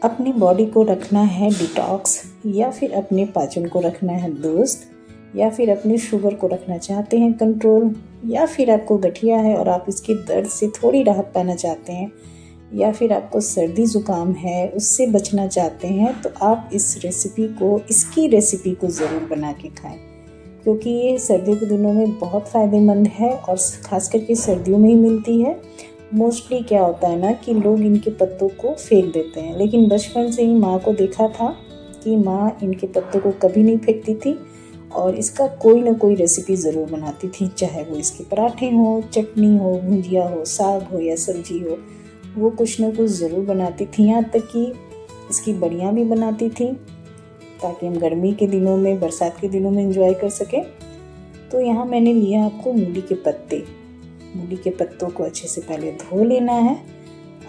अपनी बॉडी को रखना है डिटॉक्स, या फिर अपने पाचन को रखना है दुरुस्त, या फिर अपने शुगर को रखना चाहते हैं कंट्रोल, या फिर आपको गठिया है और आप इसके दर्द से थोड़ी राहत पाना चाहते हैं, या फिर आपको सर्दी ज़ुकाम है उससे बचना चाहते हैं, तो आप इसकी रेसिपी को ज़रूर बना के खाएं, क्योंकि ये सर्दियों के दिनों में बहुत फ़ायदेमंद है और ख़ास करके सर्दियों में ही मिलती है। मोस्टली क्या होता है ना कि लोग इनके पत्तों को फेंक देते हैं, लेकिन बचपन से ही माँ को देखा था कि माँ इनके पत्तों को कभी नहीं फेंकती थी और इसका कोई ना कोई रेसिपी ज़रूर बनाती थी, चाहे वो इसके पराठे हो, चटनी हो, भुजिया हो, साग हो या सब्जी हो, वो कुछ ना कुछ ज़रूर बनाती थी। यहाँ तक कि इसकी बड़ियाँ भी बनाती थी ताकि हम गर्मी के दिनों में, बरसात के दिनों में एंजॉय कर सकें। तो यहाँ मैंने लिया आपको मूली के पत्ते। मूली के पत्तों को अच्छे से पहले धो लेना है।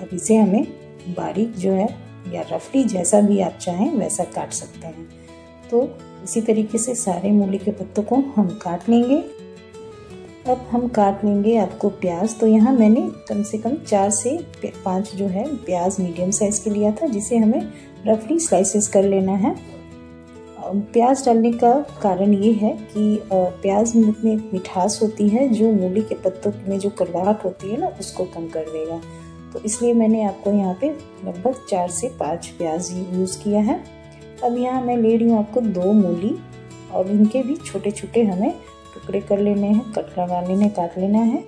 अब इसे हमें बारीक जो है या रफली जैसा भी आप चाहें वैसा काट सकते हैं। तो इसी तरीके से सारे मूली के पत्तों को हम काट लेंगे। अब हम काट लेंगे आपको प्याज। तो यहाँ मैंने कम से कम 4 से 5 जो है प्याज मीडियम साइज़ के लिया था, जिसे हमें रफली स्लाइसेस कर लेना है। प्याज डालने का कारण ये है कि प्याज में मिठास होती है जो मूली के पत्तों में जो कड़वाहट होती है ना उसको कम कर देगा। तो इसलिए मैंने आपको यहाँ पे लगभग 4 से 5 प्याज यूज़ किया है। अब यहाँ मैं ले रही हूँ आपको 2 मूली और इनके भी छोटे छोटे हमें टुकड़े कर लेने हैं, कट लगा लेने, काट लेना है।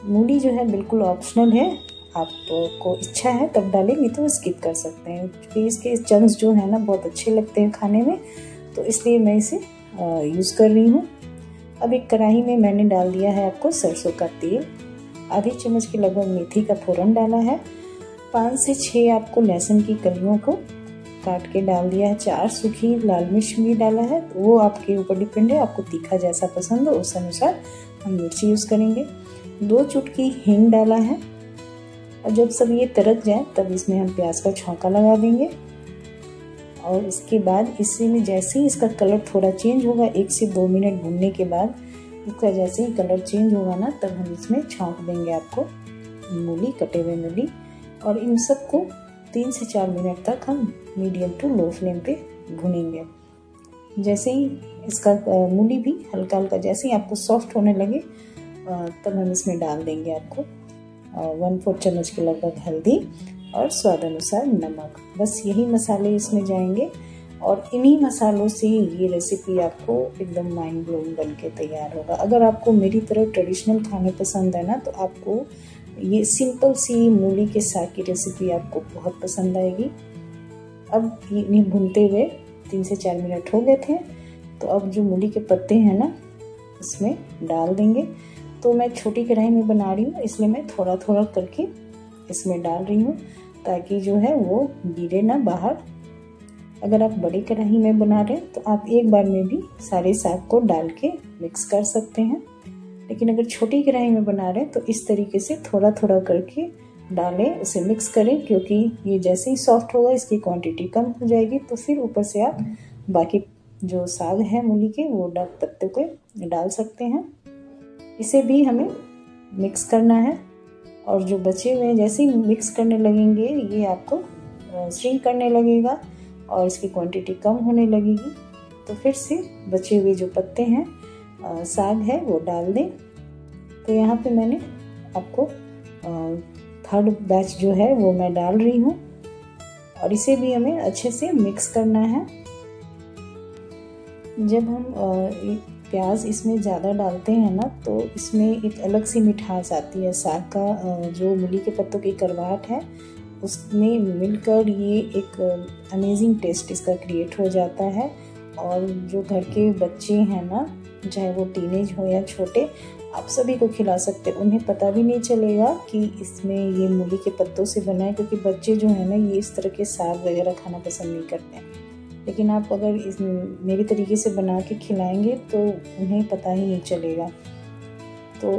मूली जो है बिल्कुल ऑप्शनल है, आपको इच्छा है तब डालेंगे तो स्किप कर सकते हैं, क्योंकि इसके चंक्स जो है ना बहुत अच्छे लगते हैं खाने में, तो इसलिए मैं इसे यूज़ कर रही हूँ। अब एक कढ़ाई में मैंने डाल दिया है आपको सरसों का तेल, आधे चम्मच के लगभग मेथी का फोड़न डाला है, 5 से 6 आपको लहसुन की कलियों को काट के डाल दिया है, 4 सूखी लाल मिर्च भी डाला है। तो वो आपके ऊपर डिपेंड है, आपको तीखा जैसा पसंद हो उस अनुसार हम मिर्ची यूज़ करेंगे। 2 चुटकी हींग डाला है और जब सब ये तड़क जाए तब इसमें हम प्याज का छौंका लगा देंगे। और इसके बाद इसी में जैसे ही इसका कलर थोड़ा चेंज होगा, 1 से 2 मिनट भूनने के बाद इसका जैसे ही कलर चेंज होगा ना, तब हम इसमें छौंक देंगे आपको मूली, कटे हुए मूली, और इन सबको 3 से 4 मिनट तक हम मीडियम टू लो फ्लेम पे भूनेंगे। जैसे ही इसका मूली भी हल्का हल्का जैसे ही आपको सॉफ्ट होने लगे तब हम इसमें डाल देंगे आपको 1/4 चम्मच के लगभग हल्दी और स्वाद अनुसार नमक। बस यही मसाले इसमें जाएंगे और इन्हीं मसालों से ये रेसिपी आपको एकदम माइंड ब्लोइंग बन के तैयार होगा। अगर आपको मेरी तरह ट्रेडिशनल खाने पसंद है ना, तो आपको ये सिंपल सी मूली के साग की रेसिपी आपको बहुत पसंद आएगी। अब इन्हें भूनते हुए 3 से 4 मिनट हो गए थे, तो अब जो मूली के पत्ते हैं ना इसमें डाल देंगे। तो मैं छोटी कढ़ाई में बना रही हूँ, इसलिए मैं थोड़ा थोड़ा करके इसमें डाल रही हूँ ताकि जो है वो गिरे ना बाहर। अगर आप बड़ी कढ़ाई में बना रहे हैं तो आप एक बार में भी सारे साग को डाल के मिक्स कर सकते हैं, लेकिन अगर छोटी कढ़ाई में बना रहे हैं तो इस तरीके से थोड़ा थोड़ा करके डालें, उसे मिक्स करें, क्योंकि ये जैसे ही सॉफ्ट होगा इसकी क्वांटिटी कम हो जाएगी। तो फिर ऊपर से आप बाकी जो साग है मूली के वो पत्ते को डाल सकते हैं। इसे भी हमें मिक्स करना है और जो बचे हुए जैसे ही मिक्स करने लगेंगे ये आपको श्रिंक करने लगेगा और इसकी क्वांटिटी कम होने लगेगी। तो फिर से बचे हुए जो पत्ते हैं, साग है, वो डाल दें। तो यहाँ पे मैंने आपको 3rd बैच जो है वो मैं डाल रही हूँ और इसे भी हमें अच्छे से मिक्स करना है। जब हम प्याज इसमें ज़्यादा डालते हैं ना, तो इसमें एक अलग सी मिठास आती है। साग का जो मूली के पत्तों की कड़वाहट है उसमें मिलकर ये एक अमेजिंग टेस्ट इसका क्रिएट हो जाता है। और जो घर के बच्चे हैं ना, चाहे वो टीनेज हो या छोटे, आप सभी को खिला सकते हैं। उन्हें पता भी नहीं चलेगा कि इसमें ये मूली के पत्तों से बना है, क्योंकि बच्चे जो है ना ये इस तरह के साग वगैरह खाना पसंद नहीं करते हैं। लेकिन आप अगर मेरी तरीके से बना के खिलाएंगे तो उन्हें पता ही नहीं चलेगा। तो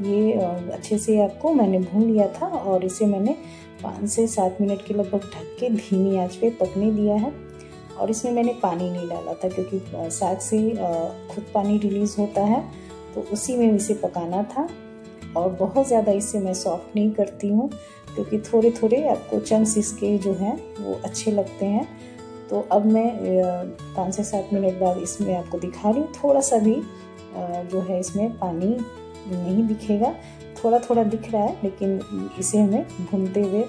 ये अच्छे से आपको मैंने भून लिया था और इसे मैंने 5 से 7 मिनट के लगभग ढक के धीमी आंच पे पकने दिया है। और इसमें मैंने पानी नहीं डाला था, क्योंकि साग से खुद पानी रिलीज़ होता है, तो उसी में इसे पकाना था। और बहुत ज़्यादा इसे मैं सॉफ्ट नहीं करती हूँ, क्योंकि थोड़े थोड़े आपको चंक्स इसके जो हैं वो अच्छे लगते हैं। तो अब मैं 5 से 7 मिनट बाद इसमें आपको दिखा रही हूँ। थोड़ा सा भी जो है इसमें पानी नहीं दिखेगा, थोड़ा थोड़ा दिख रहा है, लेकिन इसे हमें भूनते हुए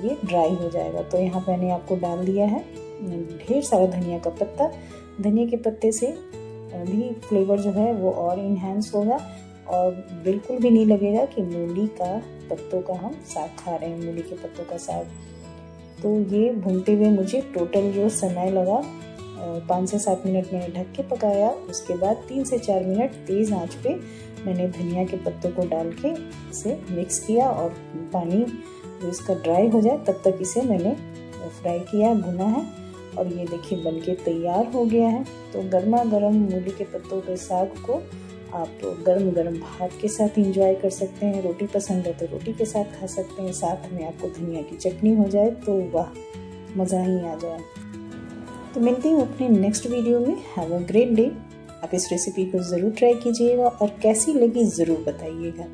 ये ड्राई हो जाएगा। तो यहाँ मैंने आपको डाल दिया है ढेर सारा धनिया का पत्ता। धनिया के पत्ते से भी फ्लेवर जो है वो और इन्हेंस होगा और बिल्कुल भी नहीं लगेगा कि मूली का पत्तों का हम साग खा रहे हैं, मूली के पत्तों का साग। तो ये भूनते हुए मुझे टोटल जो समय लगा 5 से 7 मिनट मैंने ढक के पकाया। उसके बाद 3 से 4 मिनट तेज़ आंच पे मैंने धनिया के पत्तों को डाल के इसे मिक्स किया और पानी जो इसका ड्राई हो जाए तब तक इसे मैंने फ्राई किया, भुना है। और ये देखिए बनके तैयार हो गया है। तो गर्मा गर्म मूली के पत्तों के साग को आप गरम गरम भात के साथ एंजॉय कर सकते हैं। रोटी पसंद है तो रोटी के साथ खा सकते हैं। साथ में आपको धनिया की चटनी हो जाए तो वाह, मज़ा ही आ जाए। तो मिलती हूँ अपने नेक्स्ट वीडियो में। Have a great day. आप इस रेसिपी को ज़रूर ट्राई कीजिएगा और कैसी लगी ज़रूर बताइएगा।